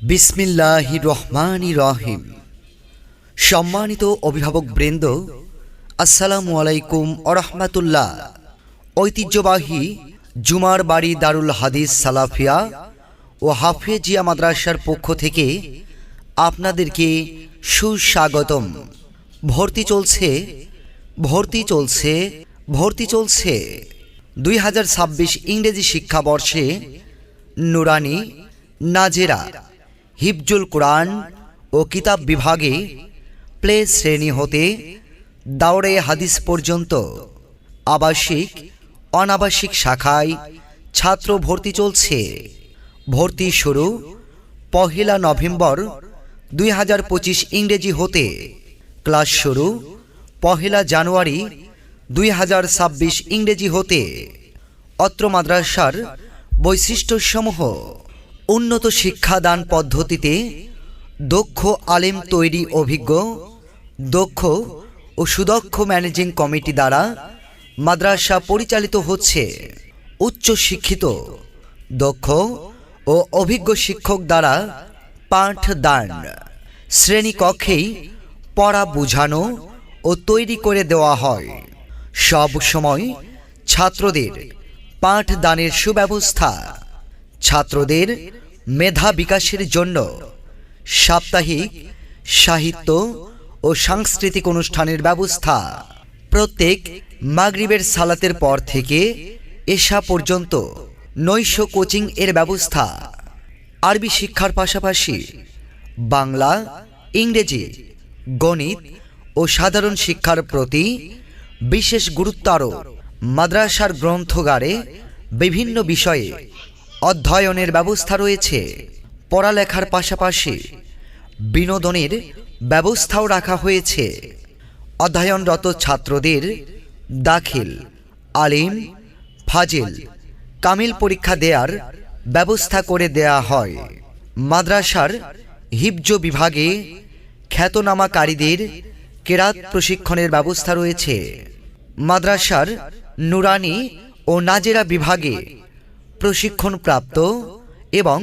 বিসমিল্লাহির রহমানির রহিম। সম্মানিত অভিভাবক বৃন্দ, আসসালামু আলাইকুম ওয়া রাহমাতুল্লাহ। ঐতিহ্যবাহী জুমার বাড়ি দারুল হাদিস সালাফিয়া ও হাফেজিয়া মাদ্রাসার পক্ষ থেকে আপনাদেরকে সুস্বাগতম। ভর্তি চলছে 2026 ইংরেজি শিক্ষাবর্ষে নুরানি, নাজেরা, হিফজুল কোরআন ও কিতাব বিভাগে প্লে শ্রেণী হতে দাওরে হাদিস পর্যন্ত আবাসিক অনাবাসিক শাখায় ছাত্র ভর্তি চলছে। ভর্তি শুরু 1 নভেম্বর 2025 ইংরেজি হতে, ক্লাস শুরু 1 জানুয়ারি 2026 ইংরেজি হতে। অত্র মাদ্রাসার বৈশিষ্ট্যসমূহ: উন্নত শিক্ষাদান পদ্ধতিতে দক্ষ আলেম তৈরি, অভিজ্ঞ, দক্ষ ও সুদক্ষ ম্যানেজিং কমিটি দ্বারা মাদ্রাসা পরিচালিত হচ্ছে। উচ্চ শিক্ষিত, দক্ষ ও অভিজ্ঞ শিক্ষক দ্বারা পাঠদান। শ্রেণীকক্ষেই পড়া বোঝানো ও তৈরি করে দেওয়া হয়। সব সময় ছাত্রদের পাঠদানের সুব্যবস্থা। ছাত্রদের মেধা বিকাশের জন্য সাপ্তাহিক সাহিত্য ও সাংস্কৃতিক অনুষ্ঠানের ব্যবস্থা। প্রত্যেক মাগরিবের সালাতের পর থেকে এশা পর্যন্ত নৈশ কোচিং এর ব্যবস্থা। আরবি শিক্ষার পাশাপাশি বাংলা, ইংরেজি, গণিত ও সাধারণ শিক্ষার প্রতি বিশেষ গুরুত্ব আরোপ। মাদ্রাসার গ্রন্থাগারে বিভিন্ন বিষয়ে অধ্যয়নের ব্যবস্থা রয়েছে। পড়ালেখার পাশাপাশি বিনোদনের ব্যবস্থাও রাখা হয়েছে। অধ্যয়নরত ছাত্রদের দাখিল, আলিম, ফাজিল, কামিল পরীক্ষা দেওয়ার ব্যবস্থা করে দেয়া হয়। মাদ্রাসার হিফজ বিভাগে খ্যাতনামাকারীদের কেরাত প্রশিক্ষণের ব্যবস্থা রয়েছে। মাদ্রাসার নুরানি ও নাজেরা বিভাগে প্রশিক্ষণপ্রাপ্ত এবং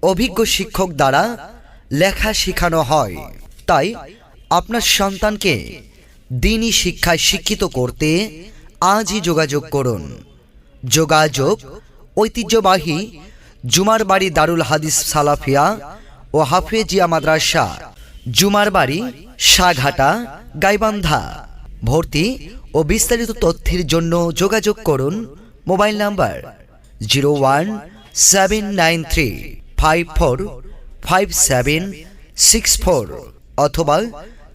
অভিজ্ঞ শিক্ষক দ্বারা লেখা শেখানো হয়। তাই আপনার সন্তানকে দ্বীনি শিক্ষায় শিক্ষিত করতে আজই যোগাযোগ করুন। যোগাযোগ ঐতিহ্যবাহী জুমার বাড়ি দারুল হাদিস সালাফিয়া ও হাফেজিয়া মাদ্রাসা, জুমার বাড়ি, সাঘাটা, গাইবান্ধা। ভর্তি ও বিস্তারিত তথ্যের জন্য যোগাযোগ করুন মোবাইল নাম্বার 01795455764 অথবা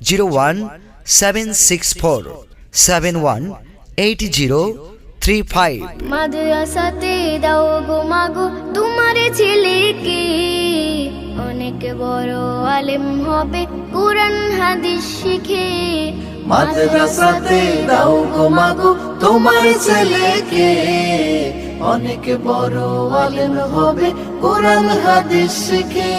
01764718035। মাদ্রাসাতে দাও গো মাগো তোমার ছেলেকে, অনেক বড় আলেম হবে কুরআন হাদিস শিখে। মাদ্রাসাতে দাও গো মাগো তোমার ছেলেকে, অনেক বড় আলেম হবে কুরআন হাদিস শিখে।